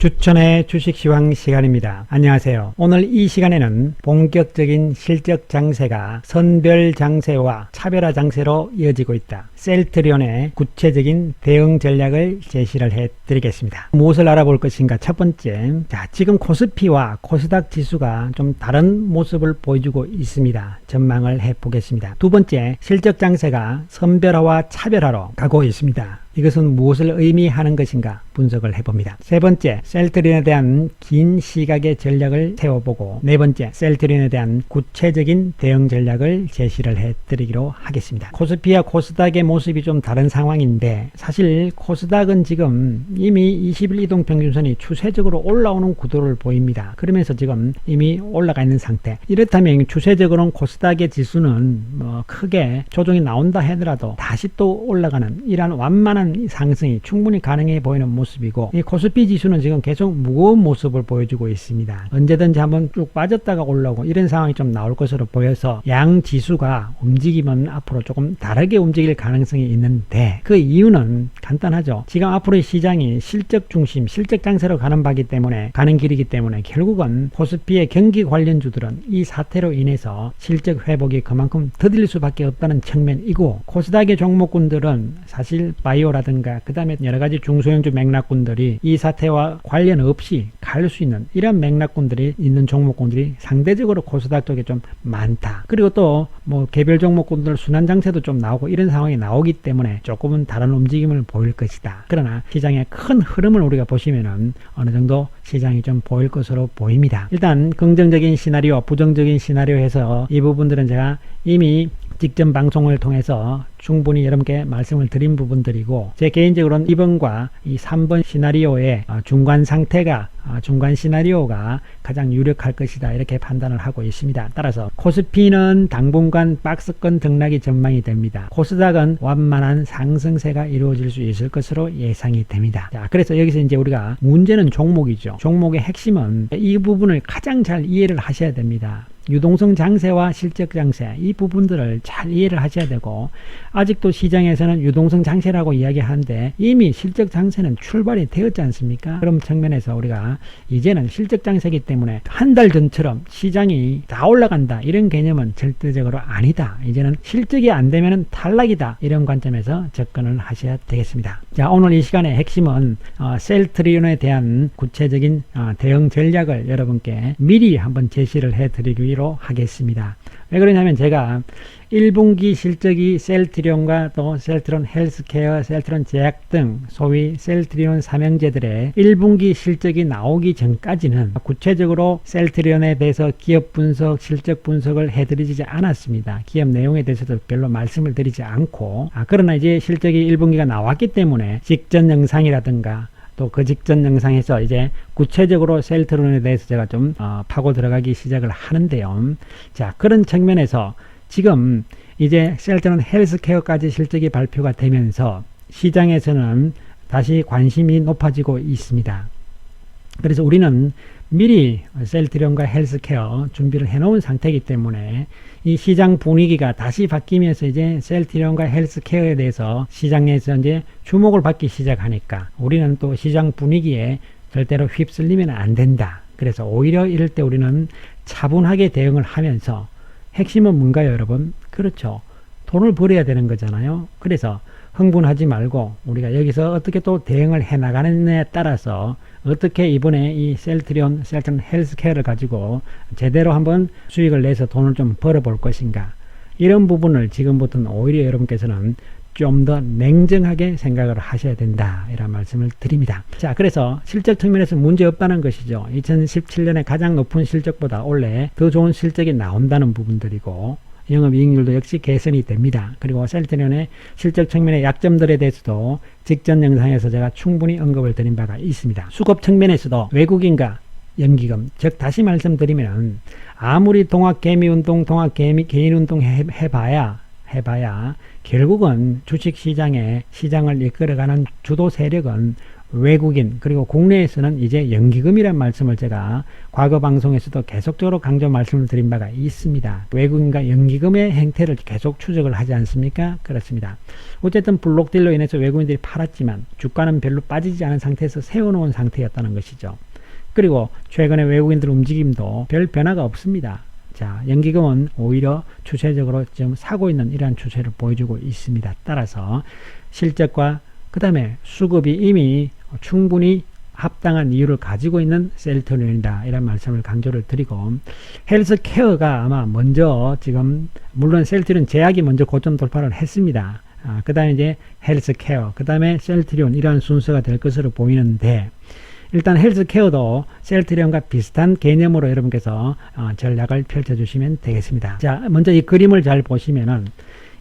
주천의 주식시황 시간입니다. 안녕하세요. 오늘 이 시간에는 본격적인 실적 장세가 선별 장세와 차별화 장세로 이어지고 있다. 셀트리온의 구체적인 대응 전략을 제시를 해드리겠습니다. 무엇을 알아볼 것인가? 첫 번째, 지금 코스피와 코스닥 지수가 좀 다른 모습을 보여주고 있습니다. 전망을 해보겠습니다. 두 번째, 실적 장세가 선별화와 차별화로 가고 있습니다. 이것은 무엇을 의미하는 것인가 분석을 해봅니다. 세 번째, 셀트리온에 대한 긴 시각의 전략을 세워보고, 네 번째, 셀트리온에 대한 구체적인 대응 전략을 제시를 해드리기로 하겠습니다. 코스피와 코스닥의 모습이 좀 다른 상황인데, 사실 코스닥은 지금 이미 20일 이동평균선이 추세적으로 올라오는 구도를 보입니다. 그러면서 지금 이미 올라가 있는 상태. 이렇다면 추세적으로는 코스닥의 지수는 크게 조정이 나온다 하더라도 다시 또 올라가는 이러한 완만한 상승이 충분히 가능해 보이는 모습이고, 이 코스피 지수는 지금 계속 무거운 모습을 보여주고 있습니다. 언제든지 한번 쭉 빠졌다가 올라오고 이런 상황이 좀 나올 것으로 보여서 양 지수가 움직이면 앞으로 조금 다르게 움직일 가능성이 있는데, 그 이유는 간단하죠. 지금 앞으로의 시장이 실적 중심, 실적 장세로 가는 길이기 때문에 결국은 코스피의 경기 관련주들은 이 사태로 인해서 실적 회복이 그만큼 더딜 수밖에 없다는 측면이고, 코스닥의 종목군들은 사실 바이오라든가 그 다음에 여러가지 중소형주 맥락군들이 이 사태와 관련 없이 갈 수 있는 이런 맥락군들이 있는 종목군들이 상대적으로 코스닥 쪽에 좀 많다. 그리고 또 개별 종목군들 순환장세도 좀 나오고 이런 상황이 나오기 때문에 조금은 다른 움직임을 보일 것이다. 그러나 시장의 큰 흐름을 우리가 보시면은 어느 정도 시장이 좀 보일 것으로 보입니다. 일단 긍정적인 시나리오, 부정적인 시나리오 해서 이 부분들은 제가 이미 직전 방송을 통해서 충분히 여러분께 말씀을 드린 부분들이고, 제 개인적으로는 2번과 이 3번 시나리오의 중간 시나리오가 가장 유력할 것이다, 이렇게 판단을 하고 있습니다. 따라서 코스피는 당분간 박스권 등락이 전망이 됩니다. 코스닥은 완만한 상승세가 이루어질 수 있을 것으로 예상이 됩니다. 자, 그래서 여기서 이제 우리가 문제는 종목이죠. 종목의 핵심은 이 부분을 가장 잘 이해를 하셔야 됩니다. 유동성 장세와 실적 장세, 이 부분들을 잘 이해를 하셔야 되고, 아직도 시장에서는 유동성 장세라고 이야기하는데 이미 실적 장세는 출발이 되었지 않습니까? 그런 측면에서 우리가 이제는 실적 장세이기 때문에 한 달 전처럼 시장이 다 올라간다, 이런 개념은 절대적으로 아니다. 이제는 실적이 안 되면 탈락이다, 이런 관점에서 접근을 하셔야 되겠습니다. 자, 오늘 이 시간의 핵심은 셀트리온에 대한 구체적인 대응 전략을 여러분께 미리 한번 제시를 해드리기로 하겠습니다. 왜 그러냐면 제가 1분기 실적이 셀트리온과 또 셀트리온 헬스케어, 셀트리온 제약 등 소위 셀트리온 삼형제들의 1분기 실적이 나오기 전까지는 구체적으로 셀트리온에 대해서 기업 분석, 실적 분석을 해드리지 않았습니다. 기업 내용에 대해서도 별로 말씀을 드리지 않고, 그러나 이제 실적이 1분기가 나왔기 때문에 직전 영상이라든가 또 그 직전 영상에서 이제 구체적으로 셀트리온에 대해서 제가 좀 파고 들어가기 시작을 하는데요. 자, 그런 측면에서 지금 이제 셀트리온 헬스케어까지 실적이 발표가 되면서 시장에서는 다시 관심이 높아지고 있습니다. 그래서 우리는 미리 셀트리온과 헬스케어 준비를 해놓은 상태이기 때문에 이 시장 분위기가 다시 바뀌면서 이제 셀트리온과 헬스케어에 대해서 시장에서 이제 주목을 받기 시작하니까 우리는 또 시장 분위기에 절대로 휩쓸리면 안 된다. 그래서 오히려 이럴 때 우리는 차분하게 대응을 하면서, 핵심은 뭔가요, 여러분? 그렇죠. 돈을 벌어야 되는 거잖아요. 그래서 흥분하지 말고 우리가 여기서 어떻게 또 대응을 해 나가느냐에 따라서 어떻게 이번에 이 셀트리온 헬스케어를 가지고 제대로 한번 수익을 내서 돈을 좀 벌어볼 것인가, 이런 부분을 지금부터는 오히려 여러분께서는 좀 더 냉정하게 생각을 하셔야 된다, 이런 말씀을 드립니다. 자, 그래서 실적 측면에서 문제 없다는 것이죠. 2017년에 가장 높은 실적보다 올해 더 좋은 실적이 나온다는 부분들이고, 영업이익률도 역시 개선이 됩니다. 그리고 셀트리온의 실적 측면의 약점들에 대해서도 직전 영상에서 제가 충분히 언급을 드린 바가 있습니다. 수급 측면에서도 외국인과 연기금, 즉 다시 말씀드리면 아무리 동학개미운동, 동학개인운동 해봐야 결국은 주식시장에 시장을 이끌어가는 주도 세력은 외국인 그리고 국내에서는 이제 연기금이란 말씀을 제가 과거 방송에서도 계속적으로 강조 말씀을 드린 바가 있습니다. 외국인과 연기금의 행태를 계속 추적을 하지 않습니까? 그렇습니다. 어쨌든 블록딜로 인해서 외국인들이 팔았지만 주가는 별로 빠지지 않은 상태에서 세워놓은 상태였다는 것이죠. 그리고 최근에 외국인들 움직임도 별 변화가 없습니다. 자, 연기금은 오히려 추세적으로 지금 사고 있는 이러한 추세를 보여주고 있습니다. 따라서 실적과 그 다음에 수급이 이미 충분히 합당한 이유를 가지고 있는 셀트리온이다 이런 말씀을 강조를 드리고, 헬스케어가 아마 먼저 지금 물론 셀트리온 제약이 먼저 고점 돌파를 했습니다. 그 다음에 이제 헬스케어, 그 다음에 셀트리온 이러한 순서가 될 것으로 보이는데, 일단 헬스케어도 셀트리온과 비슷한 개념으로 여러분께서 전략을 펼쳐주시면 되겠습니다. 자, 먼저 이 그림을 잘 보시면은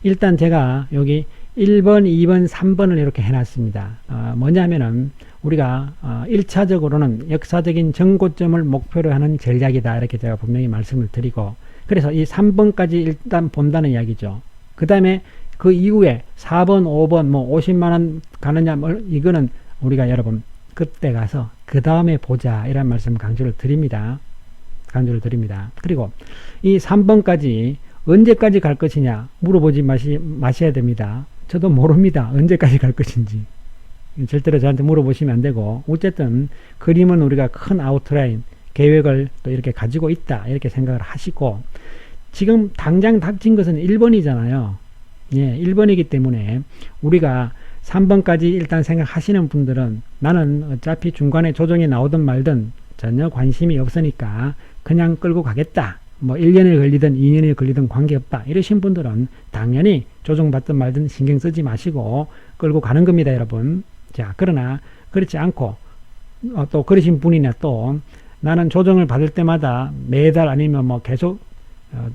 일단 제가 여기 1번, 2번, 3번을 이렇게 해놨습니다. 뭐냐면은 우리가 1차적으로는 역사적인 정고점을 목표로 하는 전략이다 이렇게 제가 분명히 말씀을 드리고, 그래서 이 3번까지 일단 본다는 이야기죠. 그 다음에 그 이후에 4번, 5번 뭐 50만원 가느냐 이거는 우리가 여러분 그때 가서 그 다음에 보자 이런 말씀 강조를 드립니다. 그리고 이 3번까지 언제까지 갈 것이냐 물어보지 마셔야 됩니다. 저도 모릅니다. 언제까지 갈 것인지. 절대로 저한테 물어보시면 안 되고, 어쨌든 그림은 우리가 큰 아웃라인 계획을 또 이렇게 가지고 있다 이렇게 생각을 하시고, 지금 당장 닥친 것은 1번이잖아요. 예, 1번이기 때문에 우리가 3번까지 일단 생각하시는 분들은 나는 어차피 중간에 조정이 나오든 말든 전혀 관심이 없으니까 그냥 끌고 가겠다. 뭐 1년이 걸리든 2년이 걸리든 관계없다. 이러신 분들은 당연히 조정받든 말든 신경 쓰지 마시고 끌고 가는 겁니다, 여러분. 자, 그러나 그렇지 않고 또 그러신 분이나 또 나는 조정을 받을 때마다 매달 아니면 뭐 계속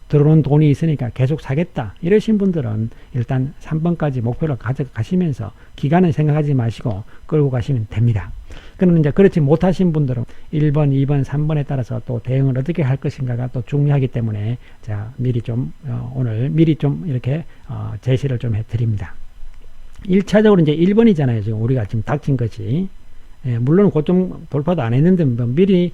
들어오는 돈이 있으니까 계속 사겠다 이러신 분들은 일단 3번까지 목표를 가져가시면서 기간은 생각하지 마시고 끌고 가시면 됩니다. 그러면 이제 그렇지 못하신 분들은 1번, 2번, 3번에 따라서 또 대응을 어떻게 할 것인가가 또 중요하기 때문에 자, 미리 좀 오늘 미리 좀 이렇게 제시를 좀 해드립니다. 1차적으로 이제 1번이잖아요. 지금 우리가 지금 닥친 것이. 예, 물론 고점 돌파도 안 했는데 뭐 미리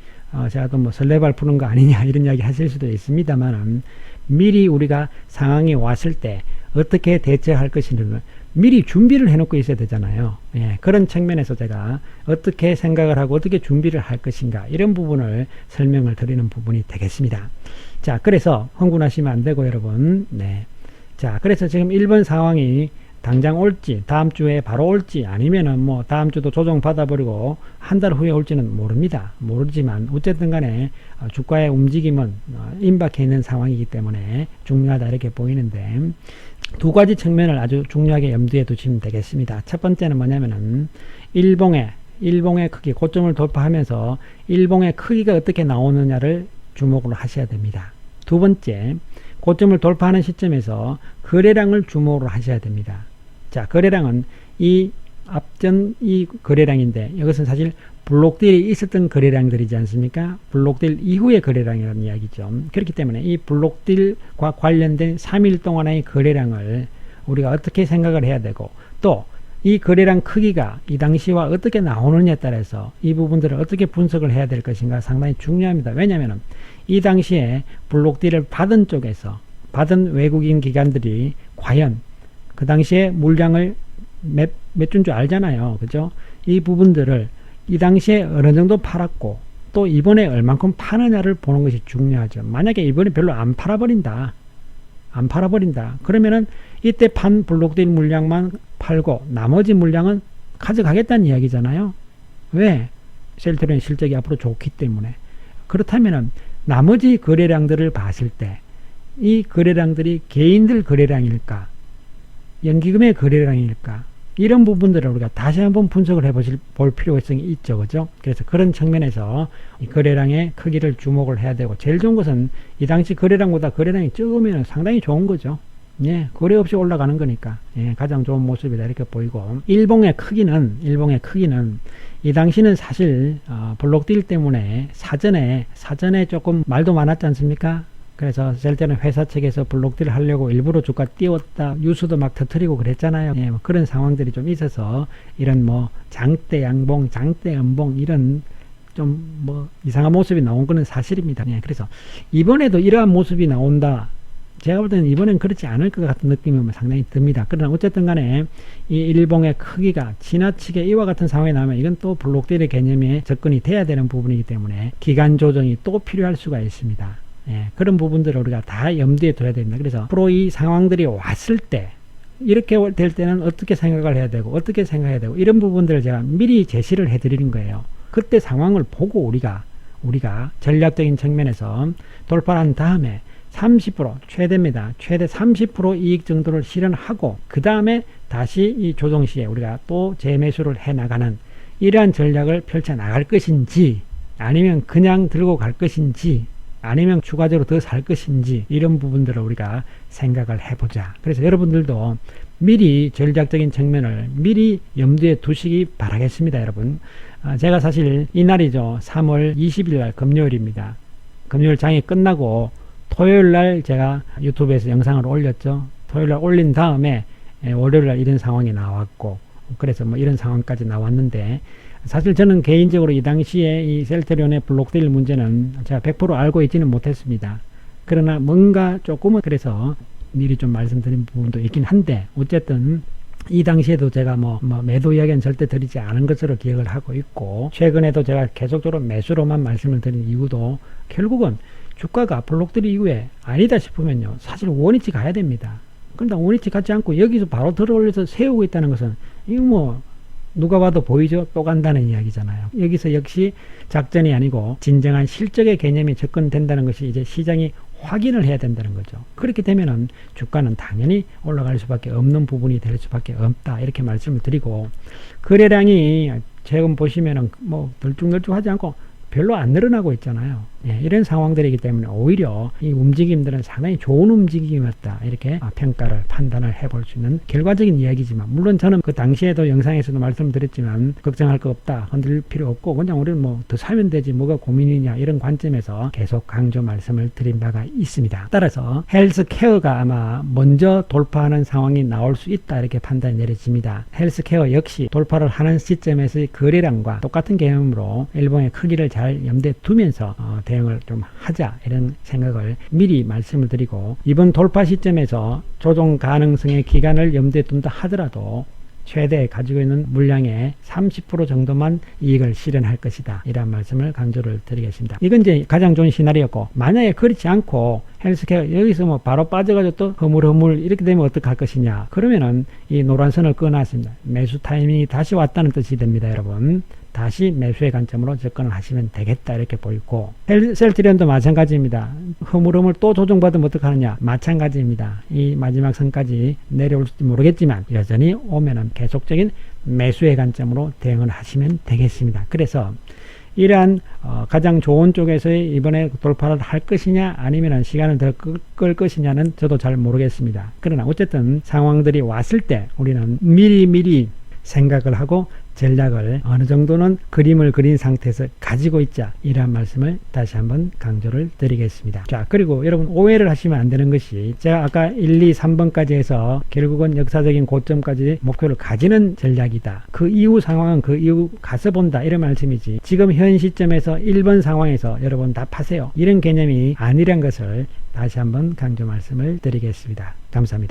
제가 또 뭐 설레발 푸는 거 아니냐 이런 이야기 하실 수도 있습니다만, 미리 우리가 상황이 왔을 때 어떻게 대처할 것인지를 미리 준비를 해놓고 있어야 되잖아요. 예, 그런 측면에서 제가 어떻게 생각을 하고 어떻게 준비를 할 것인가 이런 부분을 설명을 드리는 부분이 되겠습니다. 자, 그래서 흥분하시면 안 되고 여러분. 네. 자, 그래서 지금 1번 상황이 당장 올지 다음 주에 바로 올지 아니면은 뭐 다음 주도 조정 받아버리고 한 달 후에 올지는 모르지만 어쨌든 간에 주가의 움직임은 임박해 있는 상황이기 때문에 중요하다 이렇게 보이는데, 두 가지 측면을 아주 중요하게 염두에 두시면 되겠습니다. 첫 번째는 뭐냐면은 일봉의 크기, 고점을 돌파하면서 일봉의 크기가 어떻게 나오느냐를 주목을 하셔야 됩니다. 두 번째, 고점을 돌파하는 시점에서 거래량을 주목을 하셔야 됩니다. 자, 거래량은 이 앞전 이 거래량인데 이것은 사실 블록딜이 있었던 거래량들이지 않습니까? 블록딜 이후의 거래량이라는 이야기죠. 그렇기 때문에 이 블록딜과 관련된 3일 동안의 거래량을 우리가 어떻게 생각을 해야 되고, 또 이 거래량 크기가 이 당시와 어떻게 나오느냐에 따라서 이 부분들을 어떻게 분석을 해야 될 것인가 상당히 중요합니다. 왜냐하면 이 당시에 블록딜을 받은 쪽에서 받은 외국인 기관들이 과연 그 당시에 물량을 몇 주인 줄 알잖아요. 그죠? 이 부분들을 이 당시에 어느 정도 팔았고 또 이번에 얼만큼 파느냐를 보는 것이 중요하죠. 만약에 이번에 별로 안 팔아버린다. 그러면은 이때 판 블록딜 물량만 팔고 나머지 물량은 가져가겠다는 이야기잖아요. 왜? 셀트리온 실적이 앞으로 좋기 때문에. 그렇다면은 나머지 거래량들을 봤을 때 이 거래량들이 개인들 거래량일까? 연기금의 거래량일까? 이런 부분들을 우리가 다시 한번 분석을 볼 필요성이 있죠. 그죠? 그래서 그런 측면에서 이 거래량의 크기를 주목을 해야 되고, 제일 좋은 것은 이 당시 거래량보다 거래량이 적으면 상당히 좋은 거죠. 예, 거래 없이 올라가는 거니까. 예, 가장 좋은 모습이다 이렇게 보이고, 일봉의 크기는 이 당시는 사실 블록딜 때문에 사전에 조금 말도 많았지 않습니까? 그래서 셀테리온 회사 측에서 블록딜을 하려고 일부러 주가 띄웠다, 뉴스도 막 터트리고 그랬잖아요. 뭐 그런 상황들이 좀 있어서 이런 뭐 장대 양봉, 장대 음봉 이런 좀 뭐 이상한 모습이 나온 거는 사실입니다. 그래서 이번에도 이러한 모습이 나온다. 제가 볼 때는 이번엔 그렇지 않을 것 같은 느낌이 상당히 듭니다. 그러나 어쨌든 간에 이 일봉의 크기가 지나치게 이와 같은 상황이 나오면 이건 또 블록딜의 개념에 접근이 돼야 되는 부분이기 때문에 기간 조정이 또 필요할 수가 있습니다. 그런 부분들을 우리가 다 염두에 둬야 됩니다. 그래서 앞으로 이 상황들이 왔을 때 이렇게 될 때는 어떻게 생각을 해야 되고 어떻게 생각해야 되고 이런 부분들을 제가 미리 제시를 해 드리는 거예요. 그때 상황을 보고 우리가 전략적인 측면에서 돌파한 다음에 30% 최대입니다. 최대 30% 이익 정도를 실현하고 그 다음에 다시 이 조정 시에 우리가 또 재매수를 해 나가는 이러한 전략을 펼쳐 나갈 것인지 아니면 그냥 들고 갈 것인지 아니면 추가적으로 더 살 것인지 이런 부분들을 우리가 생각을 해보자. 그래서 여러분들도 미리 전략적인 측면을 미리 염두에 두시기 바라겠습니다. 여러분, 제가 사실 이날이죠. 3월 20일 날 금요일입니다. 금요일 장이 끝나고 토요일 날 제가 유튜브에서 영상을 올렸죠. 토요일 날 올린 다음에 월요일 날 이런 상황이 나왔고 그래서 뭐 이런 상황까지 나왔는데 사실 저는 개인적으로 이 당시에 이 셀테리온의 블록딜 문제는 제가 100% 알고 있지는 못했습니다. 그러나 뭔가 조금은 그래서 미리 좀 말씀드린 부분도 있긴 한데 어쨌든 이 당시에도 제가 뭐 매도 이야기는 절대 드리지 않은 것으로 기억을 하고 있고 최근에도 제가 계속적으로 매수로만 말씀을 드린 이유도 결국은 주가가 블록딜 이후에 아니다 싶으면요 사실 원위치 가야 됩니다. 그런데 원위치 가지 않고 여기서 바로 들어 올려서 세우고 있다는 것은 이거 뭐 누가 봐도 보이죠? 또 간다는 이야기잖아요. 여기서 역시 작전이 아니고 진정한 실적의 개념이 접근된다는 것이 이제 시장이 확인을 해야 된다는 거죠. 그렇게 되면은 주가는 당연히 올라갈 수밖에 없는 부분이 될 수밖에 없다. 이렇게 말씀을 드리고 거래량이 최근 보시면은 뭐 널쭉널쭉하지 않고 별로 안 늘어나고 있잖아요. 이런 상황들이기 때문에 오히려 이 움직임들은 상당히 좋은 움직임이었다. 이렇게 평가를 판단을 해볼 수 있는 결과적인 이야기지만 물론 저는 그 당시에도 영상에서도 말씀드렸지만 걱정할 거 없다. 흔들 필요 없고 그냥 우리는 뭐 더 사면 되지 뭐가 고민이냐 이런 관점에서 계속 강조 말씀을 드린 바가 있습니다. 따라서 헬스케어가 아마 먼저 돌파하는 상황이 나올 수 있다. 이렇게 판단이 내려집니다. 헬스케어 역시 돌파를 하는 시점에서의 거래량과 똑같은 개념으로 일봉의 크기를 잘 염두에 두면서 대응을 좀 하자 이런 생각을 미리 말씀을 드리고 이번 돌파 시점에서 조정 가능성의 기간을 염두에 둔다 하더라도 최대 가지고 있는 물량의 30% 정도만 이익을 실현할 것이다. 이런 말씀을 강조를 드리겠습니다. 이건 이제 가장 좋은 시나리오고 만약에 그렇지 않고 헬스케어 여기서 뭐 바로 빠져가지고 또 허물허물 이렇게 되면 어떡할 것이냐. 그러면은 이 노란선을 그어놨습니다. 매수 타이밍이 다시 왔다는 뜻이 됩니다. 여러분. 다시 매수의 관점으로 접근을 하시면 되겠다 이렇게 보이고 셀트리온도 마찬가지입니다. 허물허물 또 조정받으면 어떡하느냐 마찬가지입니다. 이 마지막 선까지 내려올지 모르겠지만 여전히 오면은 계속적인 매수의 관점으로 대응을 하시면 되겠습니다. 그래서 이러한 가장 좋은 쪽에서의 이번에 돌파를 할 것이냐 아니면 시간을 더 끌 것이냐는 저도 잘 모르겠습니다. 그러나 어쨌든 상황들이 왔을 때 우리는 미리 생각을 하고 전략을 어느 정도는 그림을 그린 상태에서 가지고 있자 이러한 말씀을 다시 한번 강조를 드리겠습니다. 자, 그리고 여러분 오해를 하시면 안 되는 것이 제가 아까 1, 2, 3번까지 해서 결국은 역사적인 고점까지 목표를 가지는 전략이다. 그 이후 상황은 그 이후 가서 본다 이런 말씀이지 지금 현 시점에서 1번 상황에서 여러분 다 파세요. 이런 개념이 아니란 것을 다시 한번 강조 말씀을 드리겠습니다. 감사합니다.